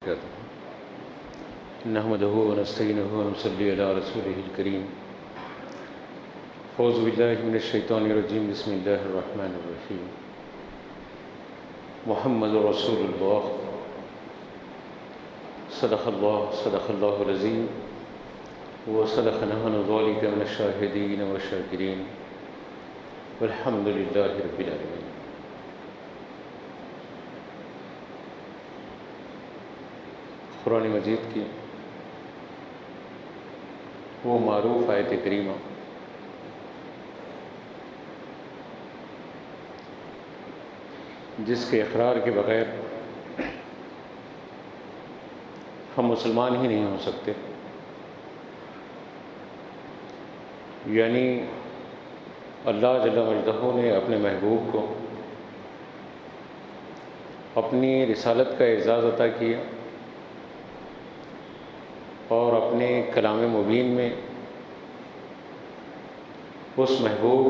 وبركاته نحمده ونستعينه ونصلي على رسوله الكريم أعوذ بالله من الشيطان الرجيم بسم الله الرحمن الرحيم محمد رسول الله صدق الله العظيم وصدقنا ذلك من الشاهدين والشاكرين والحمد لله رب العالمين۔ قرآن مجید کی وہ معروف آیت کریمہ جس کے اقرار کے بغیر ہم مسلمان ہی نہیں ہو سکتے، یعنی اللہ جل مجدہ نے اپنے محبوب کو اپنی رسالت کا اعزاز عطا کیا اور اپنے کلام مبین میں اس محبوب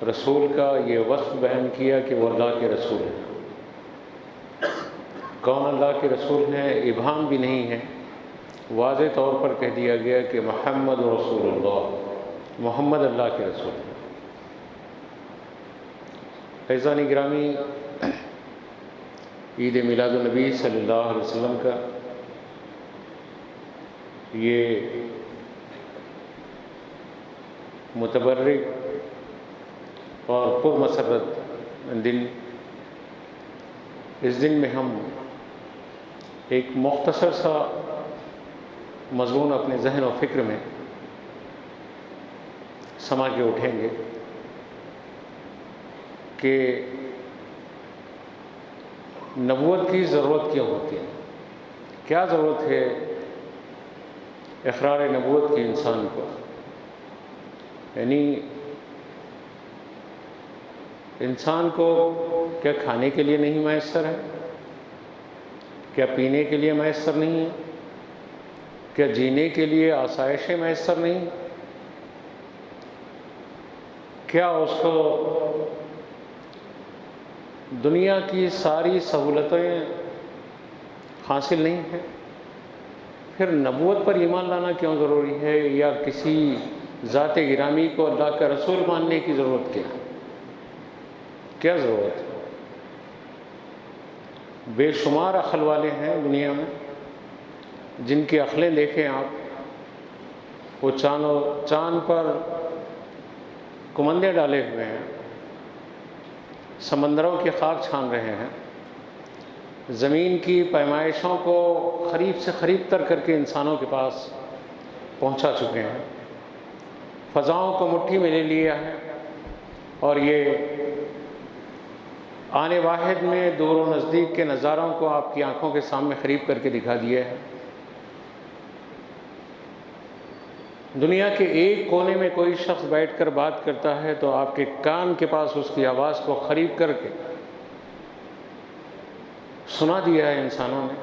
رسول کا یہ وصف بیان کیا کہ وہ اللہ کے رسول ہیں۔ کون اللہ کے رسول ہیں؟ ابہام بھی نہیں ہے، واضح طور پر کہہ دیا گیا کہ محمد رسول اللہ، محمد اللہ کے رسول ہیں۔ فیضان گرامی، عید میلاد النبی صلی اللہ علیہ وسلم کا یہ متبرک اور پرمسرت دن، اس دن میں ہم ایک مختصر سا مضمون اپنے ذہن و فکر میں سما کے اٹھیں گے کہ نبوت کی ضرورت کیوں ہوتی ہے، کیا ضرورت ہے اقرار نبوت کی انسان کو، یعنی انسان کو کیا کھانے کے لیے نہیں میسر ہے، کیا پینے کے لیے میسر نہیں ہے، کیا جینے کے لیے آسائشیں میسر نہیں، کیا اس کو دنیا کی ساری سہولتیں حاصل نہیں ہیں؟ پھر نبوت پر ایمان لانا کیوں ضروری ہے، یا کسی ذات گرامی کو اللہ کا رسول ماننے کی ضرورت کیا ضرورت ہے؟ بے شمار عقل والے ہیں دنیا میں، جن کی عقلیں دیکھیں آپ، وہ چاند پر کمندے ڈالے ہوئے ہیں، سمندروں کی خاک چھان رہے ہیں، زمین کی پیمائشوں کو قریب سے قریب تر کر کے انسانوں کے پاس پہنچا چکے ہیں، فضاؤں کو مٹھی میں لے لیا ہے، اور یہ آنے واحد میں دور و نزدیک کے نظاروں کو آپ کی آنکھوں کے سامنے قریب کر کے دکھا دیا ہے۔ دنیا کے ایک کونے میں کوئی شخص بیٹھ کر بات کرتا ہے تو آپ کے کان کے پاس اس کی آواز کو قریب کر کے سنا دیا ہے انسانوں نے۔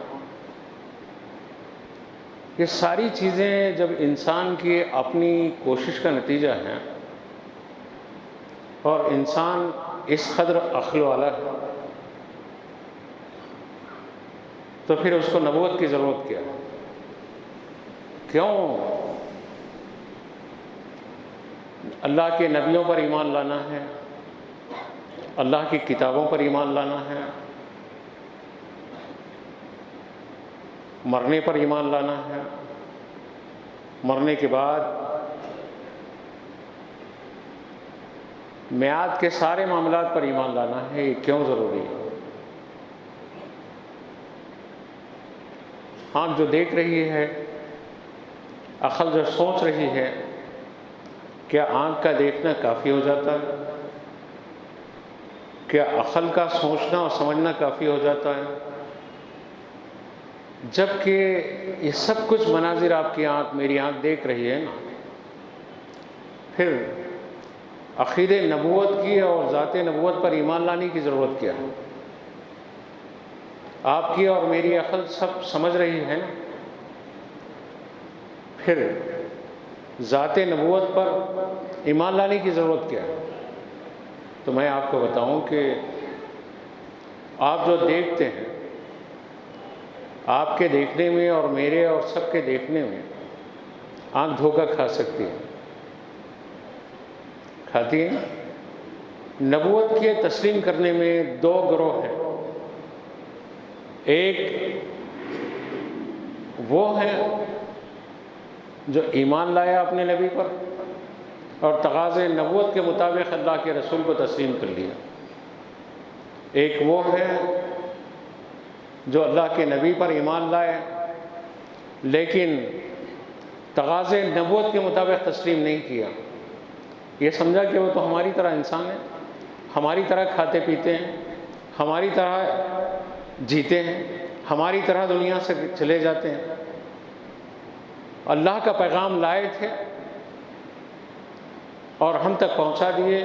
یہ ساری چیزیں جب انسان کی اپنی کوشش کا نتیجہ ہیں اور انسان اس قدر عقل والا ہے، تو پھر اس کو نبوت کی ضرورت کیا ہے؟ کیوں اللہ کے نبیوں پر ایمان لانا ہے، اللہ کی کتابوں پر ایمان لانا ہے، مرنے پر ایمان لانا ہے، مرنے کے بعد میعاد کے سارے معاملات پر ایمان لانا ہے، یہ کیوں ضروری ہے؟ آنکھ جو دیکھ رہی ہے، عقل جو سوچ رہی ہے، کیا آنکھ کا دیکھنا کافی ہو جاتا ہے؟ کیا عقل کا سوچنا اور سمجھنا کافی ہو جاتا ہے؟ جبکہ یہ سب کچھ مناظر آپ کی آنکھ، میری آنکھ دیکھ رہی ہے نا، پھر عقید نبوت کی اور ذات نبوت پر ایمان لانے کی ضرورت کیا ہے؟ آپ کی اور میری عقل سب سمجھ رہی ہے نا، پھر ذات نبوت پر ایمان لانے کی ضرورت کیا ہے؟ تو میں آپ کو بتاؤں کہ آپ جو دیکھتے ہیں آپ کے دیکھنے میں اور میرے اور سب کے دیکھنے میں آنکھ دھوکہ کھا سکتی ہے، کھاتی ہے۔ نبوت کے تسلیم کرنے میں دو گروہ ہیں، ایک وہ ہے جو ایمان لایا اپنے نبی پر اور تقاضے نبوت کے مطابق اللہ کے رسول کو تسلیم کر لیا، ایک وہ ہے جو اللہ کے نبی پر ایمان لائے لیکن تقاضے نبوت کے مطابق تسلیم نہیں کیا، یہ سمجھا کہ وہ تو ہماری طرح انسان ہے، ہماری طرح کھاتے پیتے ہیں، ہماری طرح جیتے ہیں، ہماری طرح دنیا سے چلے جاتے ہیں۔ اللہ کا پیغام لائے تھے اور ہم تک پہنچا دیے،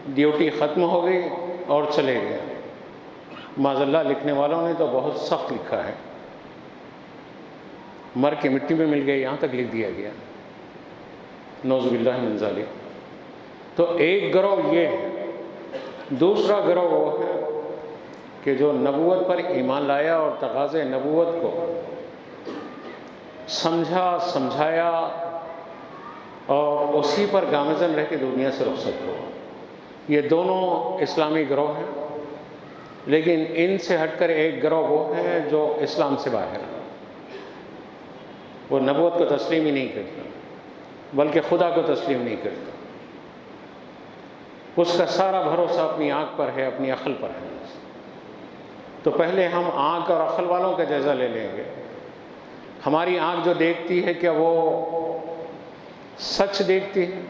ڈیوٹی ختم ہو گئی اور چلے گئے۔ معاذ اللہ لکھنے والوں نے تو بہت سخت لکھا ہے، مر کے مٹی میں مل گئے، یہاں تک لکھ دیا گیا، نعوذ باللہ من ذالک۔ تو ایک گروہ یہ ہے، دوسرا گروہ وہ ہے کہ جو نبوت پر ایمان لایا اور تقاضے نبوت کو سمجھا، سمجھایا اور اسی پر گامزن رہ کے دنیا سے رخصت ہوا۔ یہ دونوں اسلامی گروہ ہیں، لیکن ان سے ہٹ کر ایک گروہ وہ ہے جو اسلام سے باہر ہے، وہ نبوت کو تسلیم ہی نہیں کرتا بلکہ خدا کو تسلیم نہیں کرتا، اس کا سارا بھروسہ اپنی آنکھ پر ہے، اپنی عقل پر ہے۔ تو پہلے ہم آنکھ اور عقل والوں کا جائزہ لے لیں گے۔ ہماری آنکھ جو دیکھتی ہے کیا وہ سچ دیکھتی ہے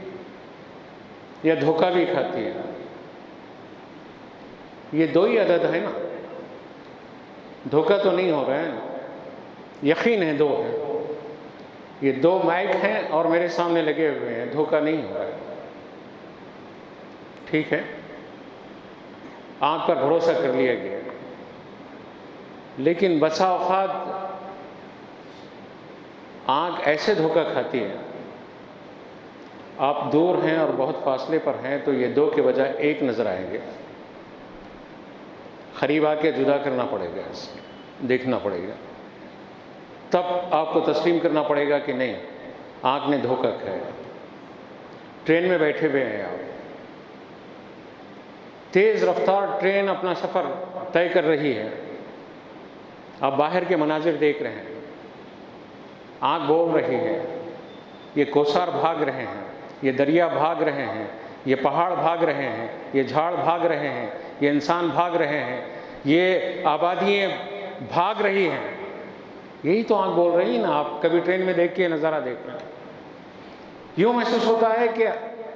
یا دھوکہ بھی کھاتی ہے؟ یہ دو ہی عدد ہے نا، دھوکہ تو نہیں ہو رہا ہے، یقین ہے دو ہے، یہ دو مائک ہیں اور میرے سامنے لگے ہوئے ہیں، دھوکہ نہیں ہو رہا ہے، ٹھیک ہے، آنکھ پر بھروسہ کر لیا گیا۔ لیکن بسا اوقات آنکھ ایسے دھوکہ کھاتی ہے، آپ دور ہیں اور بہت فاصلے پر ہیں تو یہ دو کے بجائے ایک نظر آئیں گے، قریب آ کے جدا کرنا پڑے گا، اسے دیکھنا پڑے گا، تب آپ کو تسلیم کرنا پڑے گا کہ نہیں، آنکھ نے دھوکہ کھایا۔ ٹرین میں بیٹھے ہوئے ہیں آپ، تیز رفتار ٹرین اپنا سفر طے کر رہی ہے، آپ باہر کے مناظر دیکھ رہے ہیں، آنکھ بول رہی ہے، یہ کوثر بھاگ رہے ہیں، یہ دریا بھاگ رہے ہیں، یہ پہاڑ بھاگ رہے ہیں، یہ جھاڑ بھاگ رہے ہیں، یہ انسان بھاگ رہے ہیں، یہ آبادیاں بھاگ رہی ہیں، یہی تو آنکھ بول رہی ہے نا۔ آپ کبھی ٹرین میں دیکھ کے نظارہ دیکھ رہے ہیں، یوں محسوس ہوتا ہے کہ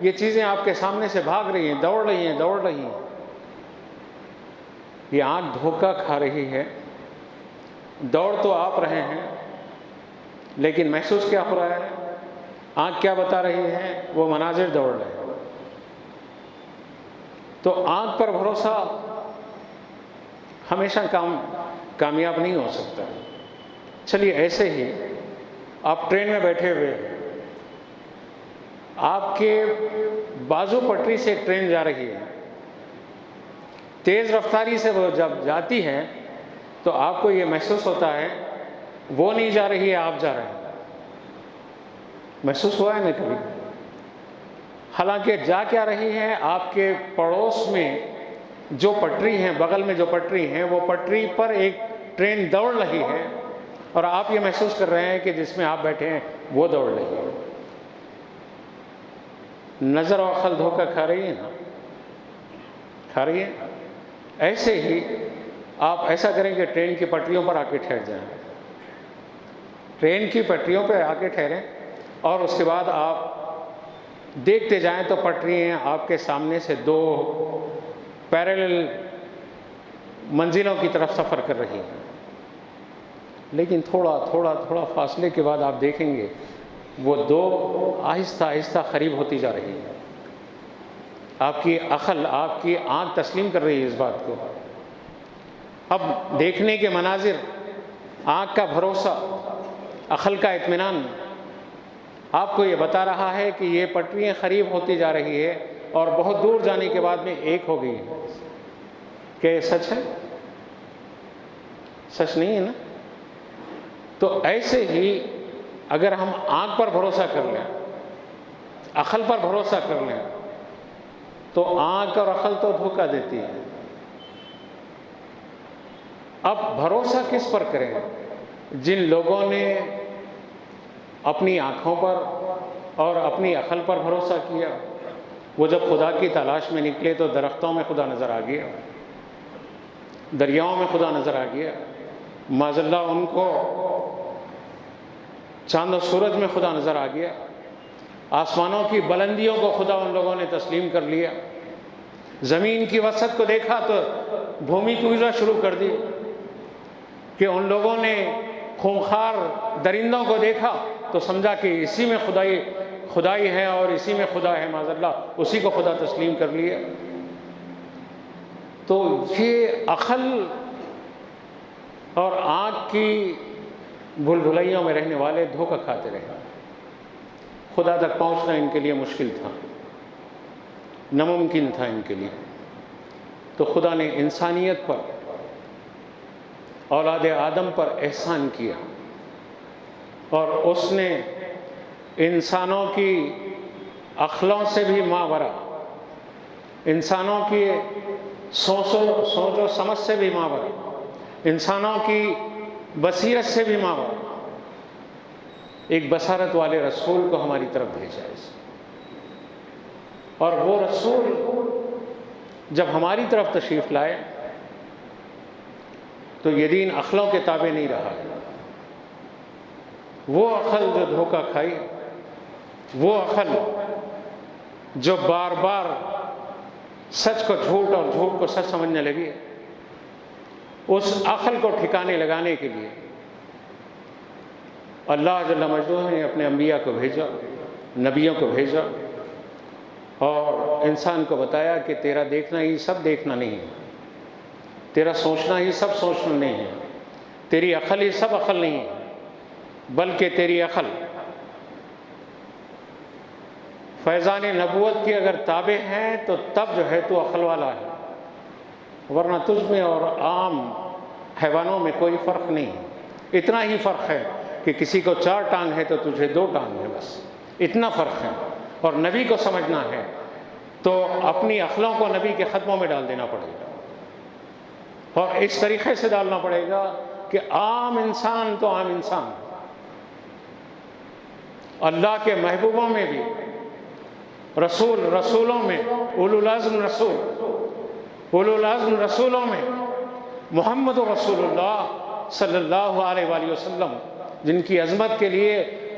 یہ چیزیں آپ کے سامنے سے بھاگ رہی ہیں، دوڑ رہی ہیں، دوڑ رہی ہیں۔ یہ آنکھ دھوکہ کھا رہی ہے، دوڑ تو آپ رہے ہیں لیکن محسوس کیا ہو رہا ہے؟ آنکھ کیا بتا رہی ہے؟ وہ مناظر دوڑ رہے ہیں۔ تو آنکھ پر بھروسہ ہمیشہ کامیاب نہیں ہو سکتا۔ چلیے ایسے ہی آپ ٹرین میں بیٹھے ہوئے ہیں، آپ کے بازو پٹری سے ایک ٹرین جا رہی ہے، تیز رفتاری سے وہ جب جاتی ہے تو آپ کو یہ محسوس ہوتا ہے وہ نہیں جا رہی ہے، آپ جا رہے ہیں، محسوس ہوا ہے نا کبھی؟ حالانکہ جا کیا رہی ہے؟ آپ کے پڑوس میں جو پٹری ہیں، بغل میں جو پٹری ہیں، وہ پٹری پر ایک ٹرین دوڑ رہی ہے اور آپ یہ محسوس کر رہے ہیں کہ جس میں آپ بیٹھے ہیں وہ دوڑ رہی ہے۔ نظر و عقل دھوکہ کھا رہی ہے نا، کھا رہی ہے۔ ایسے ہی آپ ایسا کریں کہ ٹرین کی پٹریوں پر آ کے ٹھہر جائیں، ٹرین کی پٹریوں پہ آ کے ٹھہریں اور اس کے بعد آپ دیکھتے جائیں تو پٹریاں آپ کے سامنے سے دو پیرالل منزلوں کی طرف سفر کر رہی ہیں، لیکن تھوڑا تھوڑا تھوڑا فاصلے کے بعد آپ دیکھیں گے وہ دو آہستہ آہستہ قریب ہوتی جا رہی ہے۔ آپ کی عقل، آپ کی آنکھ تسلیم کر رہی ہے اس بات کو۔ اب دیکھنے کے مناظر، آنکھ کا بھروسہ، عقل کا اطمینان آپ کو یہ بتا رہا ہے کہ یہ پٹریاں قریب ہوتی جا رہی ہے اور بہت دور جانے کے بعد میں ایک ہو گئی ہے۔ کیا یہ سچ ہے؟ سچ نہیں ہے نا؟ تو ایسے ہی اگر ہم آنکھ پر بھروسہ کر لیں، عقل پر بھروسہ کر لیں، تو آنکھ اور عقل تو دھوکہ دیتی ہے۔ اب بھروسہ کس پر کریں؟ جن لوگوں نے اپنی آنکھوں پر اور اپنی عقل پر بھروسہ کیا، وہ جب خدا کی تلاش میں نکلے تو درختوں میں خدا نظر آ گیا، دریاؤں میں خدا نظر آ گیا، معاذ اللہ ان کو چاند و سورج میں خدا نظر آ گیا، آسمانوں کی بلندیوں کو خدا ان لوگوں نے تسلیم کر لیا، زمین کی وسعت کو دیکھا تو بھومی پوجا شروع کر دی، کہ ان لوگوں نے خونخوار درندوں کو دیکھا تو سمجھا کہ اسی میں خدائی ہے اور اسی میں خدا ہے، معاذ اللہ اسی کو خدا تسلیم کر لیا۔ تو یہ عقل اور آنکھ کی بھول بھلائیوں میں رہنے والے دھوکہ کھاتے رہے، خدا تک پہنچنا ان کے لیے مشکل تھا، ناممکن تھا ان کے لیے۔ تو خدا نے انسانیت پر، اولاد آدم پر احسان کیا، اور اس نے انسانوں کی عقلوں سے بھی ماورا، انسانوں کی سوچ و سمجھ سے بھی ماورا، انسانوں کی بصیرت سے بھی ماورا ایک بصارت والے رسول کو ہماری طرف بھیجا ہے۔ اور وہ رسول جب ہماری طرف تشریف لائے تو یہ دین عقلوں کے تابع نہیں رہا۔ وہ عقل جو دھوکہ کھائی، وہ عقل جو بار بار سچ کو جھوٹ اور جھوٹ کو سچ سمجھنے لگی، اس عقل کو ٹھکانے لگانے کے لیے اللہ جل مجدہ نے اپنے انبیاء کو بھیجا، نبیوں کو بھیجا، اور انسان کو بتایا کہ تیرا دیکھنا ہی سب دیکھنا نہیں ہے، تیرا سوچنا ہی سب سوچنا نہیں ہے، تیری عقل ہی سب عقل نہیں ہے، بلکہ تیری عقل فیضان نبوت کی اگر تابع ہے تو تب جو ہے تو عقل والا ہے، ورنہ تجھ میں اور عام حیوانوں میں کوئی فرق نہیں ہے۔ اتنا ہی فرق ہے کہ کسی کو 4 ٹانگ ہے تو تجھے 2 ٹانگ ہے، بس اتنا فرق ہے۔ اور نبی کو سمجھنا ہے تو اپنی عقلوں کو نبی کے ختموں میں ڈال دینا پڑے گا، اور اس طریقے سے ڈالنا پڑے گا کہ عام انسان تو عام انسان، اللہ کے محبوبوں میں بھی، رسولوں میں، اولو العزم رسولوں میں محمد رسول اللہ صلی اللہ علیہ وآلہ وسلم، جن کی عظمت کے لیے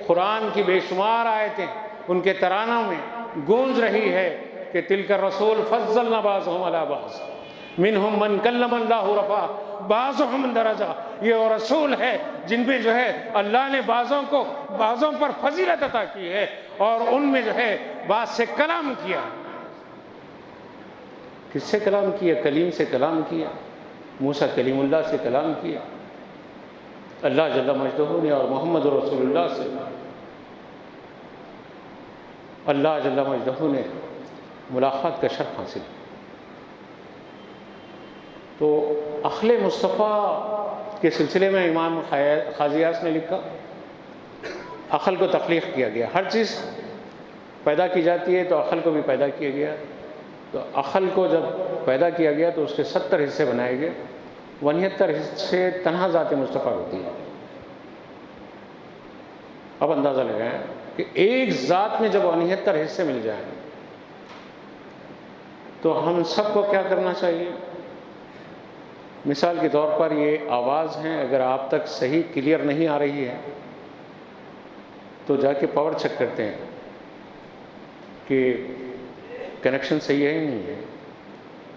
قرآن کی بے شمار آیتیں ان کے ترانوں میں گونج رہی ہے کہ تلک الرسول فضلنا بعضهم علی بعض منہم من کلم اللہ رفع بعضهم درجہ۔ یہ وہ رسول ہے جن میں جو ہے اللہ نے بعضوں پر فضیلت عطا کی ہے، اور ان میں جو ہے بعض سے کلام کیا۔ کس سے کلام کیا؟ کلیم سے کلام کیا، موسیٰ کلیم اللہ سے کلام کیا، اللہ جل مجدہ نے اور محمد رسول اللہ سے اللہ جل مجدہ نے ملاقات کا شرف حاصل۔ تو عقل مصطفیٰ کے سلسلے میں امام قاضی اعظم نے لکھا، عقل کو تخلیق کیا گیا، ہر چیز پیدا کی جاتی ہے تو عقل کو بھی پیدا کیا گیا۔ تو عقل کو جب پیدا کیا گیا تو اس کے 70 حصے بنائے گئے، 69 حصے تنہا ذات مصطفیٰ ہوتی ہے۔ اب اندازہ لگائیں کہ ایک ذات میں جب 69 حصے مل جائیں تو ہم سب کو کیا کرنا چاہیے؟ مثال کے طور پر یہ آواز ہیں، اگر آپ تک صحیح کلیئر نہیں آ رہی ہے تو جا کے پاور چیک کرتے ہیں کہ کنیکشن صحیح ہے نہیں ہے،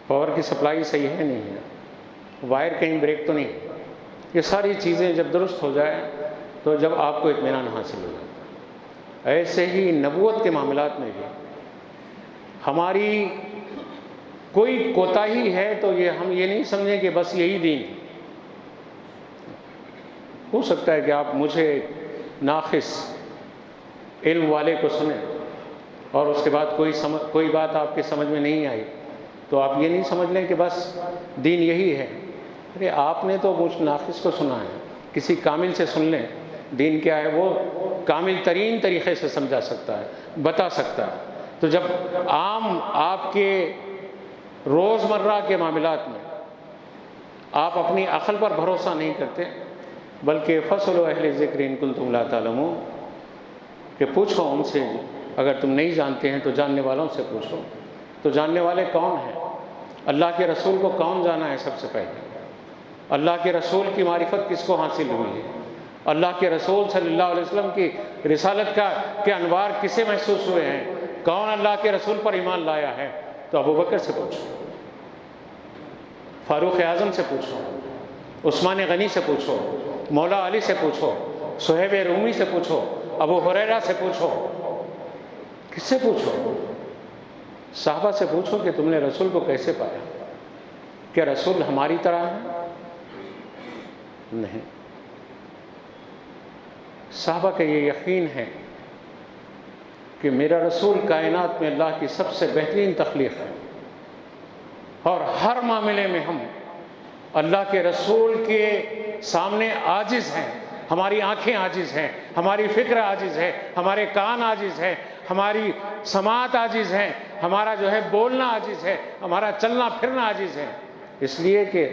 پاور کی سپلائی صحیح ہے نہیں ہے، وائر کہیں بریک تو نہیں۔ یہ ساری چیزیں جب درست ہو جائے تو جب آپ کو اطمینان حاصل ہو جاتا ہے۔ ایسے ہی نبوت کے معاملات میں بھی ہماری کوئی کوتاہی ہے تو ہم یہ نہیں سمجھیں کہ بس یہی دین۔ ہو سکتا ہے کہ آپ مجھے ناقص علم والے کو سنیں اور اس کے بعد کوئی بات آپ کے سمجھ میں نہیں آئی تو آپ یہ نہیں سمجھ لیں کہ بس دین یہی ہے۔ ارے آپ نے تو مجھ ناقص کو سنا ہے، کسی کامل سے سن لیں، دین کیا ہے وہ کامل ترین طریقے سے سمجھا سکتا ہے، بتا سکتا ہے۔ تو جب عام آپ کے روزمرہ کے معاملات میں آپ اپنی عقل پر بھروسہ نہیں کرتے، بلکہ فَاسْأَلُوا أَهْلَ الذِّكْرِ إِن كُنتُمْ لَا تَعْلَمُونَ، کہ پوچھو ان سے، اگر تم نہیں جانتے ہیں تو جاننے والوں سے پوچھو۔ تو جاننے والے کون ہیں؟ اللہ کے رسول کو کون جانا ہے سب سے پہلے؟ اللہ کے رسول کی معرفت کس کو حاصل ہوئی ہے؟ اللہ کے رسول صلی اللہ علیہ وسلم کی رسالت کے انوار کسے محسوس ہوئے ہیں؟ کون اللہ کے رسول پر ایمان لایا ہے؟ تو ابو بکر سے پوچھو، فاروق اعظم سے پوچھو، عثمان غنی سے پوچھو، مولا علی سے پوچھو، صہیب رومی سے پوچھو، ابو ہریرہ سے پوچھو۔ کس سے پوچھو؟ صحابہ سے پوچھو کہ تم نے رسول کو کیسے پایا؟ کیا رسول ہماری طرح ہے؟ نہیں۔ صحابہ کا یہ یقین ہے کہ میرا رسول کائنات میں اللہ کی سب سے بہترین تخلیق ہے، اور ہر معاملے میں ہم اللہ کے رسول کے سامنے عاجز ہیں۔ ہماری آنکھیں عاجز ہیں، ہماری فکر عاجز ہے، ہمارے کان عاجز ہے، ہماری سماعت عاجز ہے، ہمارا جو ہے بولنا عاجز ہے، ہمارا چلنا پھرنا عاجز ہے، اس لیے کہ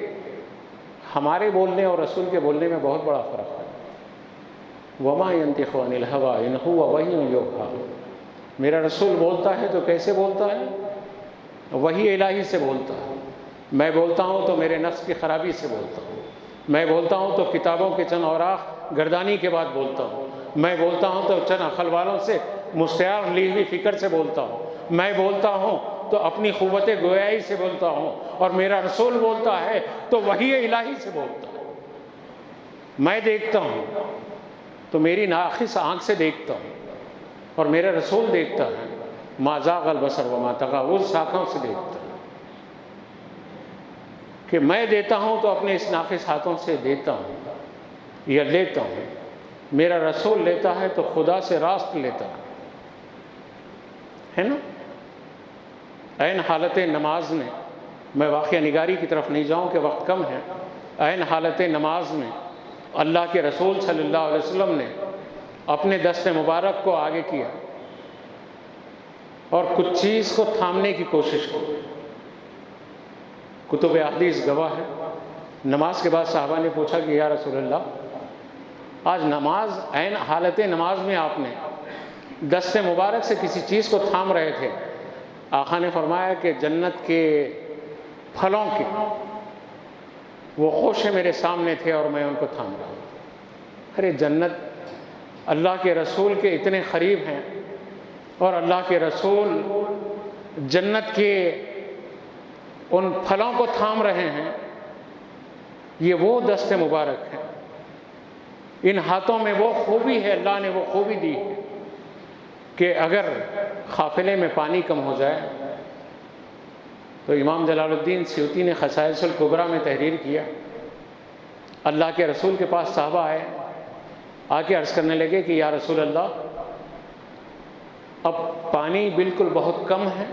ہمارے بولنے اور رسول کے بولنے میں بہت بڑا فرق ہے۔ وَمَا يَنطِقُ عَنِ الْهَوَىٰ إِنْ هُوَ وَحْيٌ يُوحَىٰ، میرا رسول بولتا ہے تو کیسے بولتا ہے؟ وحی الہی سے بولتا ہے۔ میں بولتا ہوں تو میرے نفس کی خرابی سے بولتا ہوں، میں بولتا ہوں تو کتابوں کے چند اوراق گردانی کے بعد بولتا ہوں، میں بولتا ہوں تو چند عقل والوں سے مستعار لی ہوئی فکر سے بولتا ہوں، میں بولتا ہوں تو اپنی قوت گویائی سے بولتا ہوں، اور میرا رسول بولتا ہے تو وحی الہی سے بولتا ہے۔ میں دیکھتا ہوں تو میری ناقص آنکھ سے دیکھتا ہوں، اور میرا رسول دیکھتا ہے ما زاغ البصر وما طغیٰ، اس آنکھوں سے دیکھتا ہے کہ میں دیتا ہوں تو اپنے اس ناقص ہاتھوں سے دیتا ہوں یا لیتا ہوں، میرا رسول لیتا ہے تو خدا سے راست لیتا ہے نا۔ عین حالت نماز میں، میں واقعہ نگاری کی طرف نہیں جاؤں کہ وقت کم ہے، عین حالت نماز میں اللہ کے رسول صلی اللہ علیہ وسلم نے اپنے دست مبارک کو آگے کیا اور کچھ چیز کو تھامنے کی کوشش کی۔ کتب احادیث گواہ ہے، نماز کے بعد صحابہ نے پوچھا کہ یا رسول اللہ، آج نماز، عین حالت نماز میں آپ نے دست مبارک سے کسی چیز کو تھام رہے تھے۔ آقا نے فرمایا کہ جنت کے پھلوں کے وہ خوشے میرے سامنے تھے اور میں ان کو تھام رہا ہوں۔ ارے جنت اللہ کے رسول کے اتنے قریب ہیں، اور اللہ کے رسول جنت کے ان پھلوں کو تھام رہے ہیں، یہ وہ دست مبارک ہے، ان ہاتھوں میں وہ خوبی ہے، اللہ نے وہ خوبی دی ہے کہ اگر قافلے میں پانی کم ہو جائے تو امام جلال الدین سیوطی نے خصائص الکبریٰ میں تحریر کیا، اللہ کے رسول کے پاس صحابہ آئے، آ کے عرض کرنے لگے کہ یا رسول اللہ، اب پانی بالکل بہت کم ہے،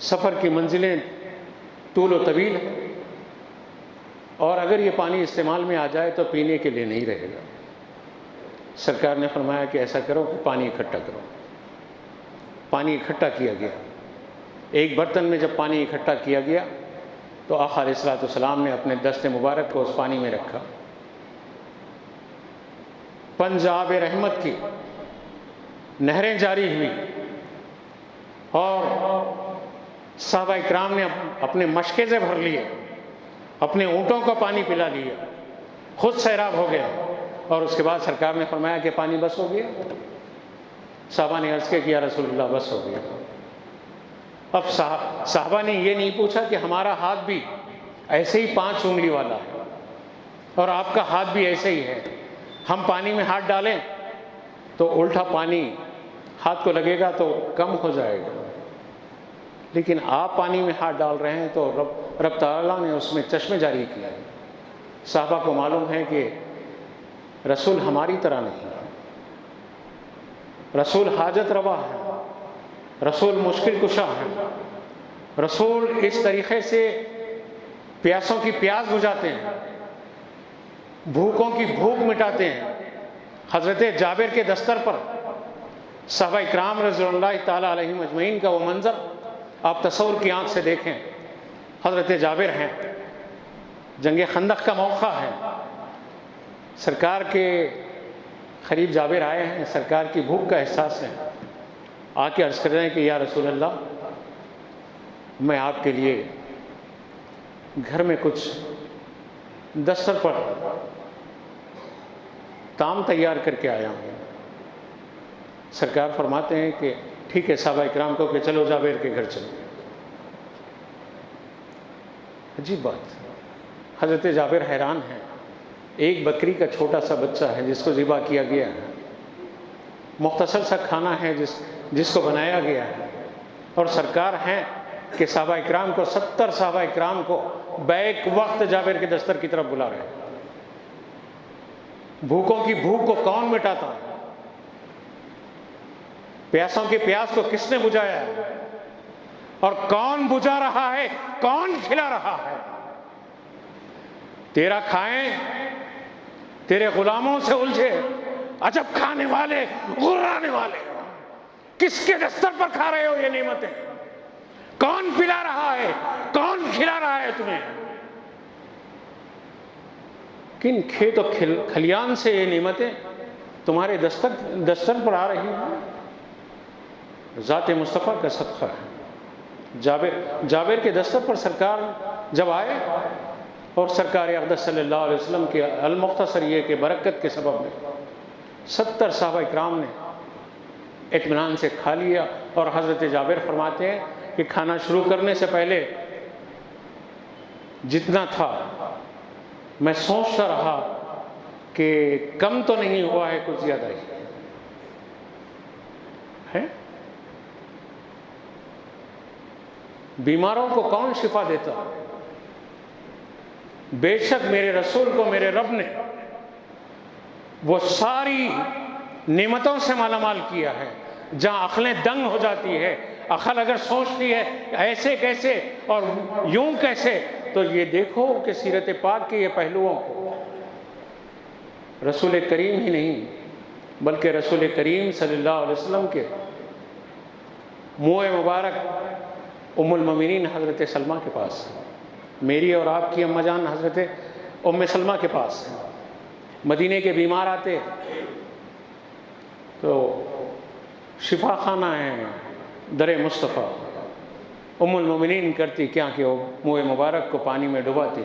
سفر کی منزلیں طول و طویل ہیں، اور اگر یہ پانی استعمال میں آ جائے تو پینے کے لیے نہیں رہے گا۔ سرکار نے فرمایا کہ ایسا کرو کہ پانی اکٹھا کرو۔ پانی اکٹھا کیا گیا، ایک برتن میں جب پانی اکٹھا کیا گیا تو آقا علیہ الصلوۃ والسلام نے اپنے دست مبارک کو اس پانی میں رکھا، پنجاب رحمت کی نہریں جاری ہوئی، اور صحابہ اکرام نے اپنے مشکے سے بھر لیے، اپنے اونٹوں کو پانی پلا لیا، خود سیراب ہو گیا، اور اس کے بعد سرکار نے فرمایا کہ پانی بس ہو گیا۔ صحابہ نے عرض کیا کہ یا رسول اللہ بس ہو گیا۔ اب صحابہ نے یہ نہیں پوچھا کہ ہمارا ہاتھ بھی ایسے ہی 5 انگلی والا ہے اور آپ کا ہاتھ بھی ایسے ہی ہے، ہم پانی میں ہاتھ ڈالیں تو الٹا پانی ہاتھ کو لگے گا تو کم ہو جائے گا، لیکن آپ پانی میں ہاتھ ڈال رہے ہیں تو رب تعالیٰ نے اس میں چشمے جاری کیا ہے۔ صحابہ کو معلوم ہے کہ رسول ہماری طرح نہیں ہے، رسول حاجت روا ہے، رسول مشکل کشا ہے، رسول اس طریقے سے پیاسوں کی پیاس بجھاتے ہیں بھوکوں کی بھوک مٹاتے ہیں۔ حضرت جابر کے دستر پر صحابہ اکرام رضی اللہ تعالیٰ علیہم اجمعین کا وہ منظر آپ تصور کی آنکھ سے دیکھیں۔ حضرت جابر ہیں، جنگ خندق کا موقع ہے، سرکار کے قریب جابر آئے ہیں، سرکار کی بھوک کا احساس ہے، آ کے عرض کر رہے ہیں کہ یا رسول اللہ، میں آپ کے لیے گھر میں کچھ دستر پر طعام تیار کر کے آیا ہوں۔ سرکار فرماتے ہیں کہ ٹھیک ہے، صحابہ اکرام کو کہ چلو جابر کے گھر چلو۔ عجیب بات، حضرت جابر حیران ہیں، ایک بکری کا چھوٹا سا بچہ ہے جس کو ذبح کیا گیا ہے، مختصر سا کھانا ہے جس کو بنایا گیا ہے، اور سرکار ہیں کہ صحابہ اکرام کو 70 صحابہ اکرام کو بیک وقت جابر کے دستر کی طرف بلا رہے ہیں۔ بھوکوں کی بھوک کو کون مٹاتا ہے؟ پیاسوں کی پیاس کو کس نے بجھایا ہے؟ اور کون بجھا رہا ہے؟ کون کھلا رہا ہے؟ تیرا کھائیں، تیرے غلاموں سے الجھے، عجب کھانے والے، غرانے والے، کس کے دستر پر کھا رہے ہو یہ نعمتیں؟ کون پلا رہا ہے؟ کون کھلا رہا ہے تمہیں؟ کن کھیت و کھلیان سے یہ نعمتیں تمہارے دستر پر آ رہی ہیں؟ ذات مصطفیٰ کا صدقہ ہے۔ جابر کے دستر پر سرکار جب آئے، اور سرکار اقدس صلی اللہ علیہ وسلم کے المختصر یہ کہ برکت کے سبب میں 70 صحابہ اکرام نے اطمینان سے کھا لیا، اور حضرت جابر فرماتے ہیں کہ کھانا شروع کرنے سے پہلے جتنا تھا میں سوچتا رہا کہ کم تو نہیں ہوا ہے، کچھ زیادہ ہی ہے۔ بیماروں کو کون شفا دیتا؟ بے شک میرے رسول کو میرے رب نے وہ ساری نعمتوں سے مالا مال کیا ہے جہاں عقلیں دنگ ہو جاتی ہے۔ عقل اگر سوچتی ہے ایسے کیسے اور یوں کیسے، تو یہ دیکھو کہ سیرت پاک کے یہ پہلوؤں کو رسول کریم ہی نہیں بلکہ رسول کریم صلی اللہ علیہ وسلم کے منہ مبارک ام المومنین حضرت سلمہ کے پاس، میری اور آپ کی اماں جان حضرت ام سلمہ کے پاس مدینے کے بیمار آتے تو شفا خانہ ہے در مصطفیٰ، ام المومنین کرتی کیا کہ وہ منہ مبارک کو پانی میں ڈباتی،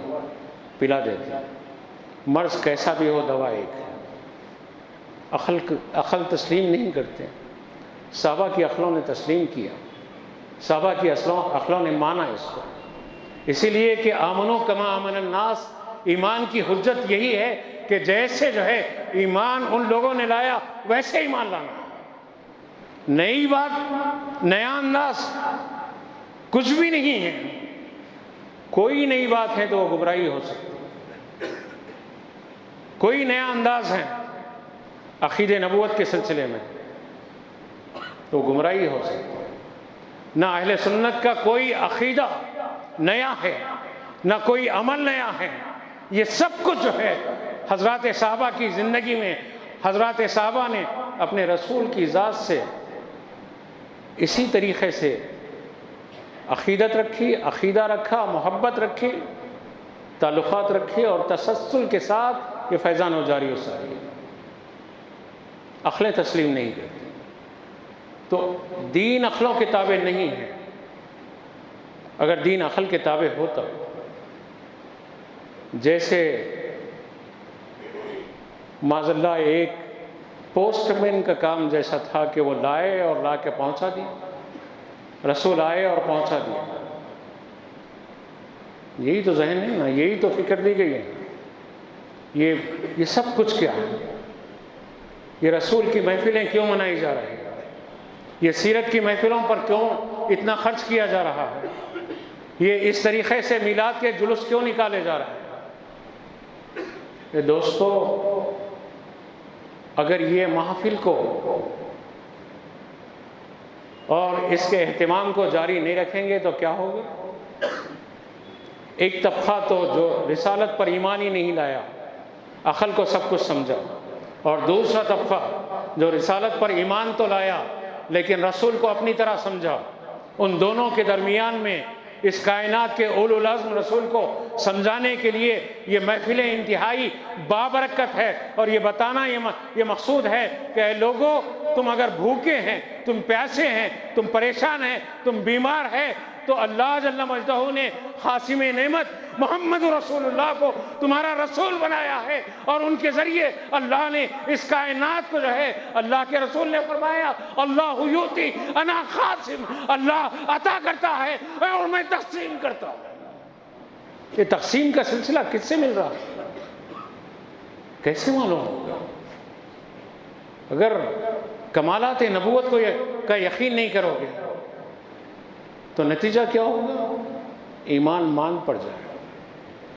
پلا دیتی۔ مرض کیسا بھی ہو دوا ایک ہے۔ عقل تسلیم نہیں کرتے، صحابہ کی عقلوں نے تسلیم کیا، صحابہ کی عقلوں نے مانا اس کو، اسی لیے کہ آمنو کما آمن الناس، ایمان کی حجت یہی ہے کہ جیسے جو ہے ایمان ان لوگوں نے لایا ویسے ایمان لانا۔ نئی بات، نیا انداز کچھ بھی نہیں ہے، کوئی نئی بات ہے تو وہ گمراہی ہو سکتی، کوئی نیا انداز ہے عقید نبوت کے سلسلے میں تو گمراہی ہو سکتی ہے۔ نہ اہل سنت کا کوئی عقیدہ نیا ہے، نہ کوئی عمل نیا ہے، یہ سب کچھ جو ہے حضرات صحابہ کی زندگی میں حضرات صحابہ نے اپنے رسول کی ذات سے اسی طریقے سے عقیدت رکھی، عقیدہ رکھا، محبت رکھی، تعلقات رکھے، اور تسلسل کے ساتھ یہ فیضان و جاری و ساری ہے۔ عقلیں تسلیم نہیں کرتی، تو دین عقلوں کے تابع نہیں ہے۔ اگر دین عقل کے تابع ہوتا، جیسے معاذ اللہ ایک پوسٹ مین کا کام جیسا تھا کہ وہ لائے اور لا کے پہنچا دیا، رسول آئے اور پہنچا دیا، یہی تو ذہن ہے نا، یہی تو فکر دی گئی ہے۔ یہ سب کچھ کیا ہے؟ یہ رسول کی محفلیں کیوں منائی جا رہی ہیں؟ یہ سیرت کی محفلوں پر کیوں اتنا خرچ کیا جا رہا ہے؟ یہ اس طریقے سے میلاد کے جلوس کیوں نکالے جا رہے ہیں؟ یہ دوستو، اگر یہ محفل کو اور اس کے اہتمام کو جاری نہیں رکھیں گے تو کیا ہوگا؟ ایک طبقہ تو جو رسالت پر ایمان ہی نہیں لایا، عقل کو سب کچھ سمجھا، اور دوسرا طبقہ جو رسالت پر ایمان تو لایا لیکن رسول کو اپنی طرح سمجھا۔ ان دونوں کے درمیان میں اس کائنات کے اولو العزم رسول کو سمجھانے کے لیے یہ محفل انتہائی بابرکت ہے، اور یہ بتانا یہ مقصود ہے کہ اے لوگو، تم اگر بھوکے ہیں، تم پیاسے ہیں، تم پریشان ہیں، تم بیمار ہیں، تو اللہ جل مجدہ نے خاصم نعمت محمد رسول اللہ کو تمہارا رسول بنایا ہے، اور ان کے ذریعے اللہ نے اس کائنات کو جو ہے، اللہ کے رسول نے فرمایا اللہ یؤتی انا خاصم، اللہ عطا کرتا ہے اور میں تقسیم کرتا ہوں۔ یہ تقسیم کا سلسلہ کس سے مل رہا ہے؟ کیسے معلوم ہوگا؟ اگر کمالات نبوت کا یقین نہیں کرو گے تو نتیجہ کیا ہوگا؟ ایمان مان پڑ جائے گا۔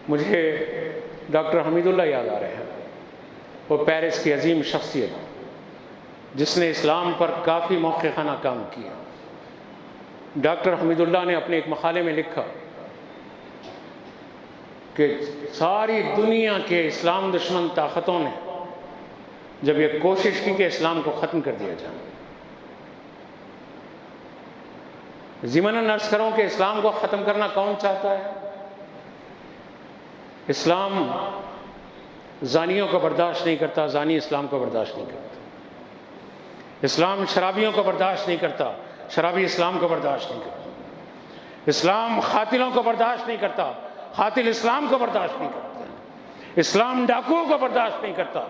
مجھے ڈاکٹر حمید اللہ یاد آ رہے ہیں، وہ پیرس کی عظیم شخصیت جس نے اسلام پر کافی موقع خانہ کام کیا۔ ڈاکٹر حمید اللہ نے اپنے ایک مقالے میں لکھا کہ ساری دنیا کے اسلام دشمن طاقتوں نے جب یہ کوشش کی کہ اسلام کو ختم کر دیا جائے، ضمناً عرض کروں کہ اسلام کو ختم کرنا کون چاہتا ہے؟ اسلام زانیوں کو برداشت نہیں کرتا، زانی اسلام کو برداشت نہیں کرتا۔ اسلام شرابیوں کو برداشت نہیں کرتا، شرابی اسلام کو برداشت نہیں کرتا۔ اسلام قاتلوں کو برداشت نہیں کرتا، قاتل اسلام کو برداشت نہیں کرتا۔ اسلام ڈاکوؤں کو برداشت نہیں کرتا،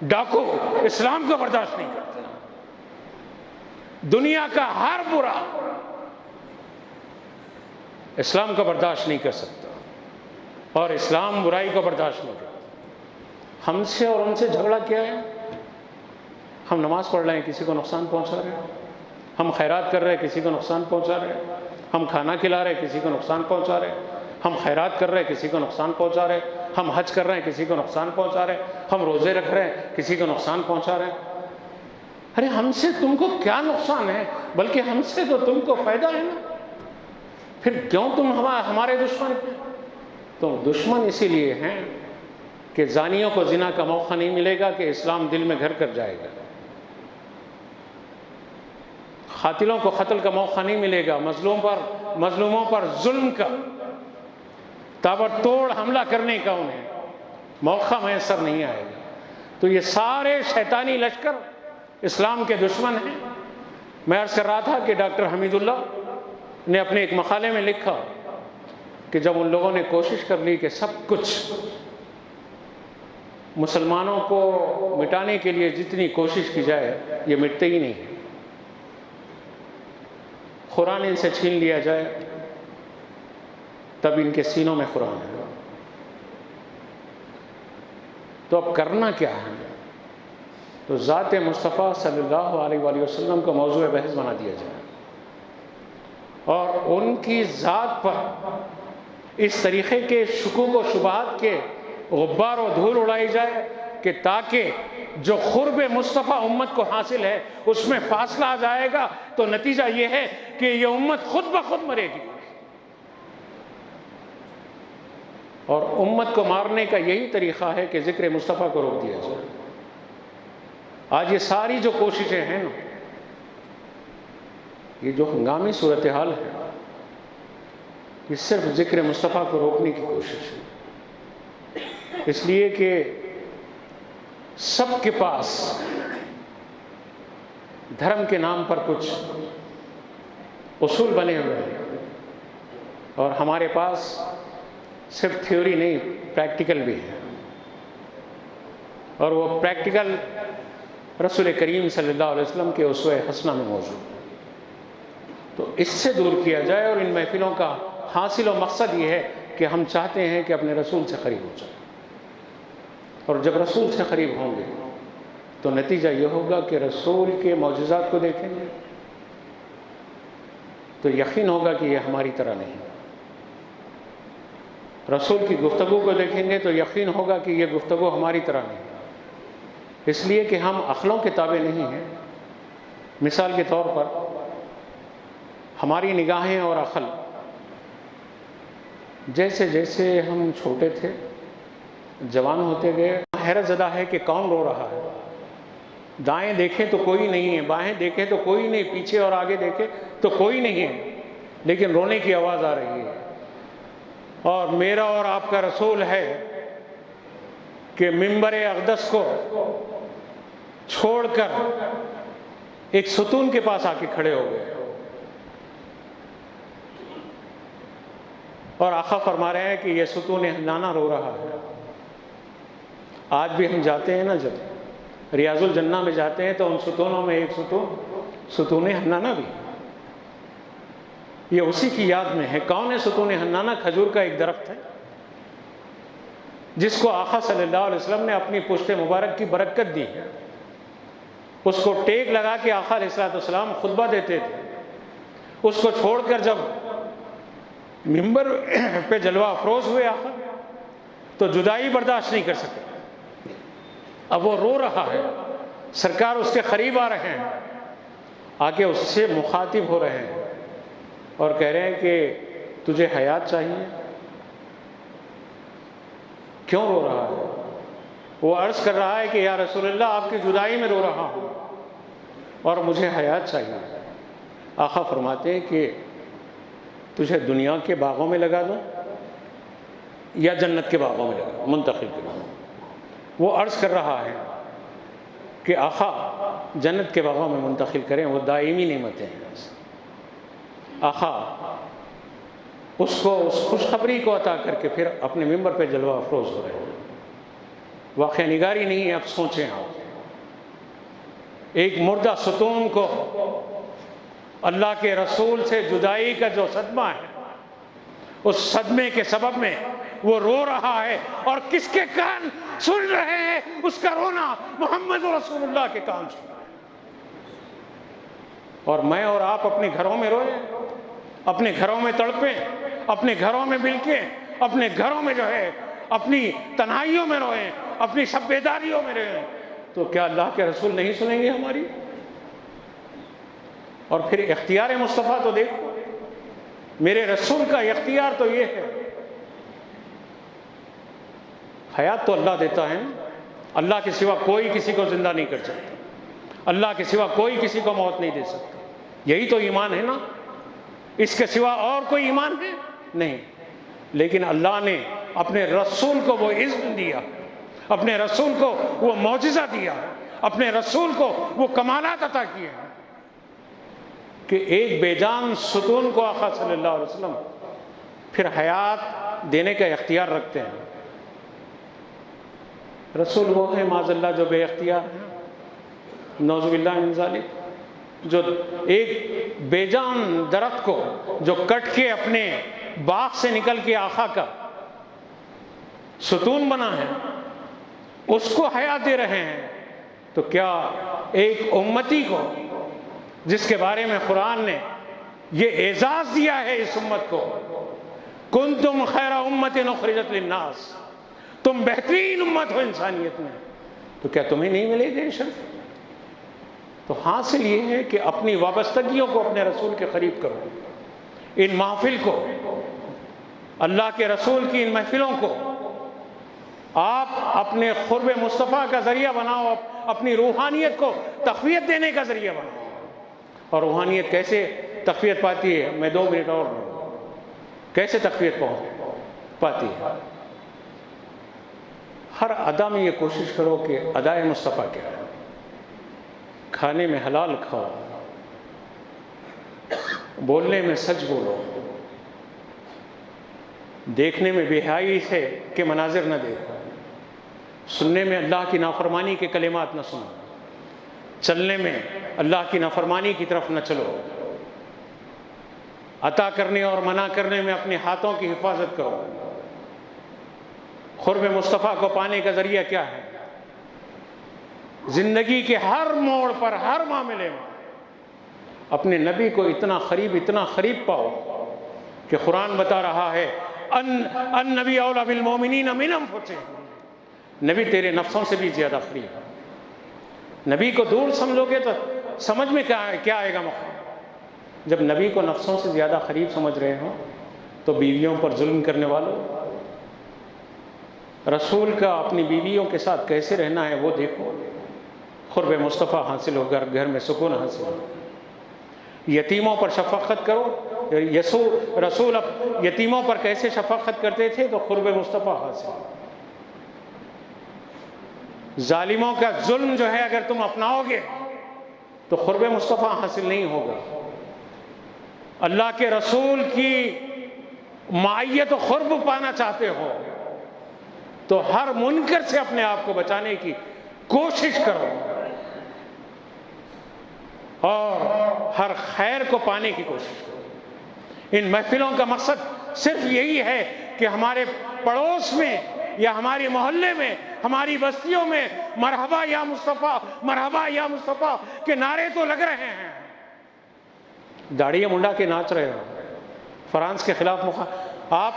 ڈاکو اسلام کو برداشت نہیں کرتا۔ دنیا کا ہر برا اسلام کو برداشت نہیں کر سکتا، اور اسلام برائی کو برداشت نہیں کرتا۔ ہم سے اور ان سے جھگڑا کیا ہے؟ ہم نماز پڑھ رہے ہیں، کسی کو نقصان پہنچا رہے ہیں۔ ہم خیرات کر رہے ہیں، کسی کو نقصان پہنچا رہے ہیں۔ ہم کھانا کھلا رہے ہیں، کسی کو نقصان پہنچا رہے ہیں۔ ہم خیرات کر رہے ہیں، کسی کو نقصان پہنچا رہے ہیں۔ ہم حج کر رہے ہیں، کسی کو نقصان پہنچا رہے ہیں۔ ہم روزے رکھ رہے ہیں، کسی کو نقصان پہنچا رہے ہیں۔ ارے ہم سے تم کو کیا نقصان ہے؟ بلکہ ہم سے تو تم کو فائدہ ہے نا، پھر کیوں تم ہمارے دشمن؟ تو دشمن اسی لیے ہیں کہ زانیوں کو زنا کا موقع نہیں ملے گا کہ اسلام دل میں گھر کر جائے گا، قاتلوں کو قتل کا موقع نہیں ملے گا، مظلوموں پر ظلم کا تابڑتوڑ حملہ کرنے کا انہیں موقع میسر نہیں آئے گا۔ تو یہ سارے شیطانی لشکر اسلام کے دشمن ہیں۔ میں عرض کر رہا تھا کہ ڈاکٹر حمید اللہ نے اپنے ایک مقالے میں لکھا کہ جب ان لوگوں نے کوشش کر لی کہ سب کچھ مسلمانوں کو مٹانے کے لیے جتنی کوشش کی جائے یہ مٹتے ہی نہیں، قرآن ان سے چھین لیا جائے تب ان کے سینوں میں قرآن ہے، تو اب کرنا کیا ہے؟ تو ذات مصطفیٰ صلی اللہ علیہ وآلہ وسلم کو موضوع بحث بنا دیا جائے، اور ان کی ذات پر اس طریقے کے شکوک و شبہات کے غبار و دھول اڑائی جائے کہ تاکہ جو قرب مصطفیٰ امت کو حاصل ہے اس میں فاصلہ آ جائے گا، تو نتیجہ یہ ہے کہ یہ امت خود بخود مرے گی، اور امت کو مارنے کا یہی طریقہ ہے کہ ذکر مصطفیٰ کو روک دیا جائے۔ آج یہ ساری جو کوششیں ہیں نا، یہ جو ہنگامی صورتحال ہے، یہ صرف ذکر مصطفیٰ کو روکنے کی کوشش ہے، اس لیے کہ سب کے پاس دھرم کے نام پر کچھ اصول بنے ہوئے ہیں، اور ہمارے پاس صرف تھیوری نہیں، پریکٹیکل بھی ہے، اور وہ پریکٹیکل رسول کریم صلی اللہ علیہ وسلم کے اسوہ حسنہ میں موجود ہے۔ تو اس سے دور کیا جائے، اور ان محفلوں کا حاصل و مقصد یہ ہے کہ ہم چاہتے ہیں کہ اپنے رسول سے قریب ہو جائیں، اور جب رسول سے قریب ہوں گے تو نتیجہ یہ ہوگا کہ رسول کے معجزات کو دیکھیں گے تو یقین ہوگا کہ یہ ہماری طرح نہیں، رسول کی گفتگو کو دیکھیں گے تو یقین ہوگا کہ یہ گفتگو ہماری طرح نہیں، اس لیے کہ ہم عقلوں کے تابع نہیں ہیں۔ مثال کے طور پر ہماری نگاہیں اور عقل، جیسے جیسے ہم چھوٹے تھے، جوان ہوتے گئے، حیرت زدہ ہے کہ کون رو رہا ہے. دائیں دیکھیں تو کوئی نہیں ہے، بائیں دیکھیں تو کوئی نہیں، پیچھے اور آگے دیکھیں تو کوئی نہیں ہے، لیکن رونے کی آواز آ رہی ہے. اور میرا اور آپ کا رسول ہے کہ منبر اقدس کو چھوڑ کر ایک ستون کے پاس آ کے کھڑے ہو گئے، اور آقا فرما رہے ہیں کہ یہ ستون حنانہ رو رہا ہے. آج بھی ہم جاتے ہیں نا، جب ریاض الجنہ میں جاتے ہیں تو ان ستونوں میں ایک ستون حنانہ بھی، یہ اسی کی یاد میں ہے. کون ہے ستون حنانہ؟ کھجور کا ایک درخت ہے جس کو آقا صلی اللہ علیہ وسلم نے اپنی پشت مبارک کی برکت دی ہے. اس کو ٹیک لگا کے آقا علیہ السلام خطبہ دیتے تھے. اس کو چھوڑ کر جب منبر پہ جلوہ افروز ہوئے آقا، تو جدائی برداشت نہیں کر سکے. اب وہ رو رہا ہے، سرکار اس کے قریب آ رہے ہیں، آ کے اس سے مخاطب ہو رہے ہیں اور کہہ رہے ہیں کہ تجھے حیات چاہیے، کیوں رو رہا ہے؟ وہ عرض کر رہا ہے کہ یا رسول اللہ، آپ کی جدائی میں رو رہا ہوں اور مجھے حیات چاہیے. آقا فرماتے ہیں کہ تجھے دنیا کے باغوں میں لگا دوں یا جنت کے باغوں میں لگا دوں، منتقل کروں. وہ عرض کر رہا ہے کہ آقا جنت کے باغوں میں منتقل کریں، وہ دائمی نعمتیں ہیں. آقا اس کو اس خوشخبری کو عطا کر کے پھر اپنے منبر پہ جلوہ افروز ہو رہے ہیں. واقعہ نگاری نہیں ہے، اب سوچیں آپ. ایک مردہ ستون کو اللہ کے رسول سے جدائی کا جو صدمہ ہے، اس صدمے کے سبب میں وہ رو رہا ہے، اور کس کے کان سن رہے ہیں اس کا رونا؟ محمد رسول اللہ کے کان سن رہے ہیں. اور میں اور آپ اپنے گھروں میں روئیں، اپنے گھروں میں تڑپیں، اپنے گھروں میں بلکیں، اپنے گھروں میں جو ہے اپنی تنہائیوں میں روئیں، اپنی شب بیداریوں میں روئیں، تو کیا اللہ کے رسول نہیں سنیں گے ہماری؟ اور پھر اختیار مصطفیٰ تو دیکھو، میرے رسول کا اختیار تو یہ ہے. حیات تو اللہ دیتا ہے، اللہ کے سوا کوئی کسی کو زندہ نہیں کر سکتا، اللہ کے سوا کوئی کسی کو موت نہیں دے سکتا. یہی تو ایمان ہے نا، اس کے سوا اور کوئی ایمان ہے نہیں. لیکن اللہ نے اپنے رسول کو وہ عزم دیا، اپنے رسول کو وہ معجزہ دیا، اپنے رسول کو وہ کمالات عطا کیے کہ ایک بے جان ستون کو آقا صلی اللہ علیہ وسلم پھر حیات دینے کا اختیار رکھتے ہیں. رسول وہ ہیں معاذ اللہ جو بے اختیار ہیں، نعوذ باللہ من ذالک، جو ایک بے جان درخت کو جو کٹ کے اپنے باغ سے نکل کے آقا کا ستون بنا ہے، اس کو حیات دے رہے ہیں. تو کیا ایک امتی کو جس کے بارے میں قرآن نے یہ اعزاز دیا ہے اس امت کو، کنتم خیر امت اخرجت للناس، تم بہترین امت ہو انسانیت میں، تو کیا تمہیں نہیں ملے گا یہ شرف؟ تو حاصل یہ ہے کہ اپنی وابستگیوں کو اپنے رسول کے قریب کرو. ان محفل کو، اللہ کے رسول کی ان محفلوں کو آپ اپنے قرب مصطفیٰ کا ذریعہ بناؤ، اپنی روحانیت کو تقویت دینے کا ذریعہ بناؤ. اور روحانیت کیسے تقویت پاتی ہے؟ میں 2 منٹ اور کیسے تقویت پاتی ہے؟ ہر ادا میں یہ کوشش کرو کہ ادائے مصطفیٰ کیا ہے. کھانے میں حلال کھاؤ، بولنے میں سچ بولو، دیکھنے میں بے حیائی سے کہ مناظر نہ دیکھو، سننے میں اللہ کی نافرمانی کے کلمات نہ سنو، چلنے میں اللہ کی نافرمانی کی طرف نہ چلو، عطا کرنے اور منع کرنے میں اپنے ہاتھوں کی حفاظت کرو. قرب مصطفیٰ کو پانے کا ذریعہ کیا ہے؟ زندگی کے ہر موڑ پر، ہر معاملے میں اپنے نبی کو اتنا قریب پاؤ کہ قرآن بتا رہا ہے النبی اولی بالمؤمنین من انفسہم، نبی تیرے نفسوں سے بھی زیادہ قریب ہے. نبی کو دور سمجھو گے تو سمجھ میں کیا آئے گا مقام؟ جب نبی کو نفسوں سے زیادہ قریب سمجھ رہے ہوں تو بیویوں پر ظلم کرنے والوں، رسول کا اپنی بیویوں کے ساتھ کیسے رہنا ہے وہ دیکھو، قرب مصطفیٰ حاصل ہو، گھر میں سکون حاصل ہو۔ یتیموں پر شفقت کرو، رسول یتیموں پر کیسے شفقت کرتے تھے تو قرب مصطفیٰ حاصل ہو۔ ظالموں کا ظلم جو ہے اگر تم اپناؤ گے تو قرب مصطفیٰ حاصل نہیں ہوگا۔ اللہ کے رسول کی معیت و قرب پانا چاہتے ہو تو ہر منکر سے اپنے آپ کو بچانے کی کوشش کرو اور ہر خیر کو پانے کی کوشش کرو۔ ان محفلوں کا مقصد صرف یہی ہے کہ ہمارے پڑوس میں یا ہمارے محلے میں، ہماری بستیوں میں مرحبا یا مصطفیٰ، مرحبا یا مصطفیٰ کے نعرے تو لگ رہے ہیں، داڑھی منڈا کے ناچ رہے ہو، فرانس کے خلاف آپ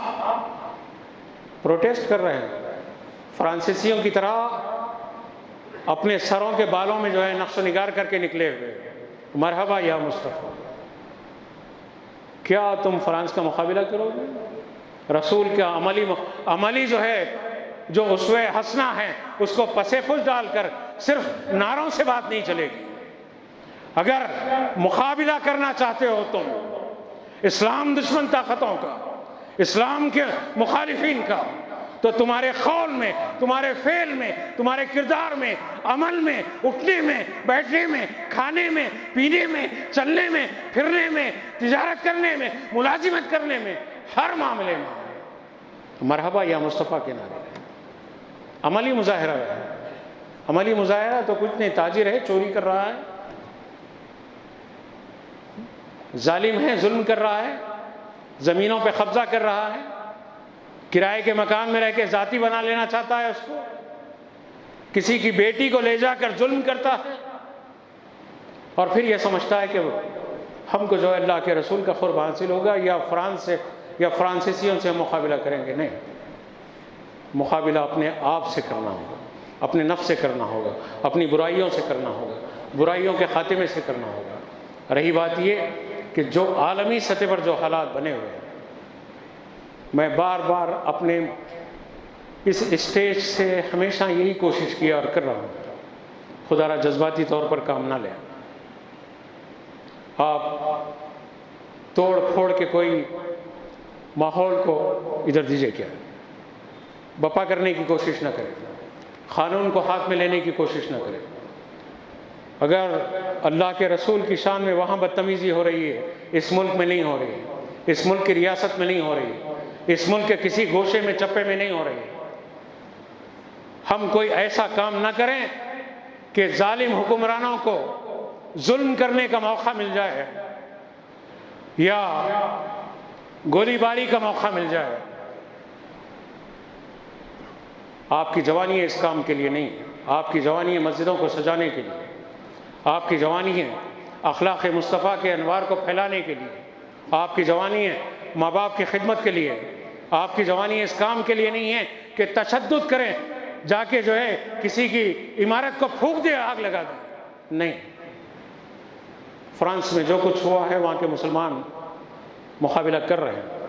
پروٹیسٹ کر رہے ہیں، فرانسیسیوں کی طرح اپنے سروں کے بالوں میں جو ہے نقش و نگار کر کے نکلے ہوئے، مرحبا یا مصطفیٰ۔ کیا تم فرانس کا مقابلہ کرو گے؟ رسول کا عملی جو ہے، جو اسوہ حسنہ ہے، اس کو پسے پش ڈال کر صرف نعروں سے بات نہیں چلے گی۔ اگر مقابلہ کرنا چاہتے ہو تم اسلام دشمن طاقتوں کا، اسلام کے مخالفین کا، تو تمہارے قول میں، تمہارے فعل میں، تمہارے کردار میں، عمل میں، اٹھنے میں، بیٹھنے میں، کھانے میں، پینے میں، چلنے میں، پھرنے میں، تجارت کرنے میں، ملازمت کرنے میں، ہر معاملے میں مرحبا یا مصطفیٰ کے نعرے رہے۔ عملی مظاہرہ ہے، عملی مظاہرہ تو کچھ نہیں، تاجر ہے چوری کر رہا ہے، ظالم ہے ظلم کر رہا ہے، زمینوں پہ قبضہ کر رہا ہے، کرائے کے مکان میں رہ کے ذاتی بنا لینا چاہتا ہے، اس کو کسی کی بیٹی کو لے جا کر ظلم کرتا ہے، اور پھر یہ سمجھتا ہے کہ ہم کو جو ہے اللہ کے رسول کا قرب حاصل ہوگا یا فرانس سے یا فرانسیسیوں سے ہم مقابلہ کریں گے۔ نہیں، مقابلہ اپنے آپ سے کرنا ہوگا، اپنے نفس سے کرنا ہوگا، اپنی برائیوں سے کرنا ہوگا، برائیوں کے خاتمے سے کرنا ہوگا۔ رہی بات یہ کہ جو عالمی سطح پر جو حالات بنے ہوئے ہیں، میں بار بار اپنے اس اسٹیج سے ہمیشہ یہی کوشش کیا اور کر رہا ہوں، خدا را جذباتی طور پر کام نہ لیں۔ آپ توڑ پھوڑ کے کوئی ماحول کو ادھر دیجئے، کیا بپا کرنے کی کوشش نہ کریں، قانون کو ہاتھ میں لینے کی کوشش نہ کریں۔ اگر اللہ کے رسول کی شان میں وہاں بدتمیزی ہو رہی ہے، اس ملک میں نہیں ہو رہی ہے، اس ملک کی ریاست میں نہیں ہو رہی ہے، اس ملک کے کسی گوشے میں چپے میں نہیں ہو رہی ہے، ہم کوئی ایسا کام نہ کریں کہ ظالم حکمرانوں کو ظلم کرنے کا موقع مل جائے یا گولی باری کا موقع مل جائے۔ آپ کی جوانی ہے اس کام کے لیے نہیں، آپ کی جوانی ہے مسجدوں کو سجانے کے لیے، آپ کی جوانی ہے اخلاق مصطفیٰ کے انوار کو پھیلانے کے لیے، آپ کی جوانی ہے ماں باپ کی خدمت کے لیے، آپ کی جوانی اس کام کے لیے نہیں ہے کہ تشدد کریں، جا کے جو ہے کسی کی عمارت کو پھونک دے، آگ لگا دے۔ نہیں، فرانس میں جو کچھ ہوا ہے وہاں کے مسلمان مقابلہ کر رہے ہیں،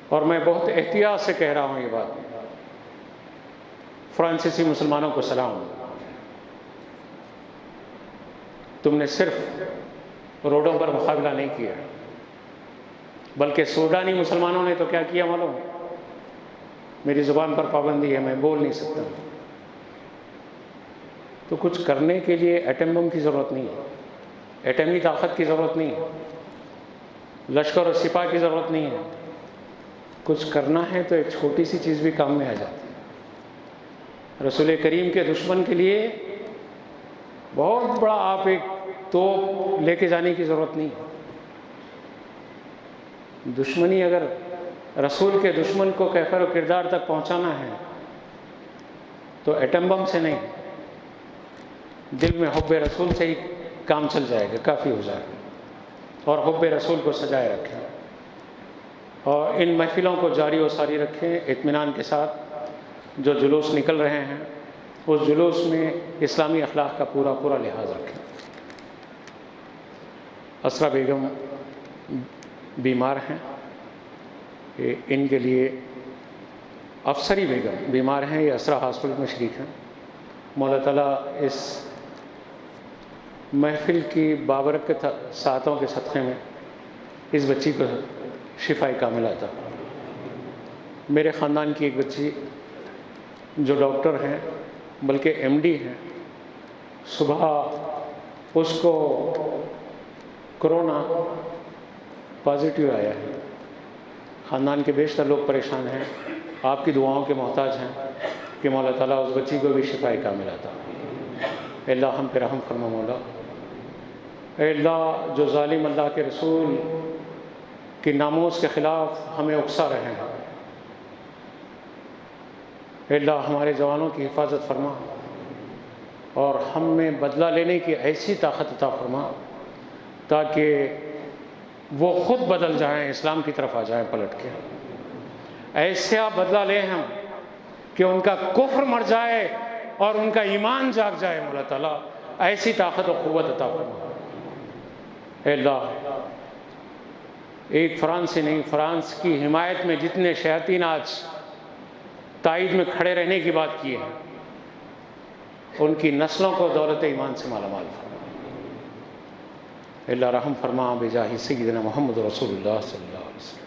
اور میں بہت احتیاط سے کہہ رہا ہوں یہ بات۔ فرانسیسی مسلمانوں کو سلام، تم نے صرف روڈوں پر مقابلہ نہیں کیا، بلکہ سوڈانی مسلمانوں نے تو کیا کیا معلوم؟ میری زبان پر پابندی ہے، میں بول نہیں سکتا، تو کچھ کرنے کے لیے ایٹم بم کی ضرورت نہیں ہے، ایٹمی طاقت کی ضرورت نہیں ہے، لشکر و سپاہ کی ضرورت نہیں ہے، کچھ کرنا ہے تو ایک چھوٹی سی چیز بھی کام میں آ جاتی ہے۔ رسول کریم کے دشمن کے لیے بہت بڑا آپ ایک توپ لے کے جانے کی ضرورت نہیں ہے۔ دشمنی اگر رسول کے دشمن کو کیفر و کردار تک پہنچانا ہے تو ایٹم بم سے نہیں، دل میں حب رسول سے ہی کام چل جائے گا، کافی ہو جائے گا، اور حب رسول کو سجائے رکھیں، اور ان محفلوں کو جاری و ساری رکھیں اطمینان کے ساتھ۔ جو جلوس نکل رہے ہیں اس جلوس میں اسلامی اخلاق کا پورا پورا لحاظ رکھیں۔ اسرا بیگم بیمار ہیں، ان کے لیے افسری بیگم بیمار ہیں، یہ اسرا ہاسپٹل میں شریک ہیں۔ مولا تعالیٰ اس محفل کی بابرکت ساعتوں کے صدقے میں اس بچی کو شفائے کامل عطا۔ میرے خاندان کی ایک بچی جو ڈاکٹر ہیں بلکہ ایم ڈی ہیں، صبح اس کو کرونا پازیٹیو آیا ہے۔ خاندان کے بیشتر لوگ پریشان ہیں، آپ کی دعاؤں کے محتاج ہیں کہ مولا تعالیٰ اس بچی کو بھی شفائے کامل عطا۔ اے اللہ ہم پہ رحم فرما مولا۔ اے اللہ جو ظالم اللہ کے رسول کی ناموس کے خلاف ہمیں اکسا رہے ہیں، اے اللہ ہمارے جوانوں کی حفاظت فرما اور ہم میں بدلہ لینے کی ایسی طاقت عطا فرما تاکہ وہ خود بدل جائیں، اسلام کی طرف آ جائیں پلٹ کے۔ ایسا بدلہ لیں ہم کہ ان کا کفر مر جائے اور ان کا ایمان جاگ جائے مولا تعالیٰ، ایسی طاقت و قوت عطا فرما۔ اے اللہ ایک فرانس سے نہیں، فرانس کی حمایت میں جتنے شیاطین آج تائید میں کھڑے رہنے کی بات کی ہے، ان کی نسلوں کو دولت ایمان سے مالا مال فرما۔ اے اللہ رحم فرما بجاہ سیدنا محمد رسول اللہ صلی اللہ علیہ وسلم۔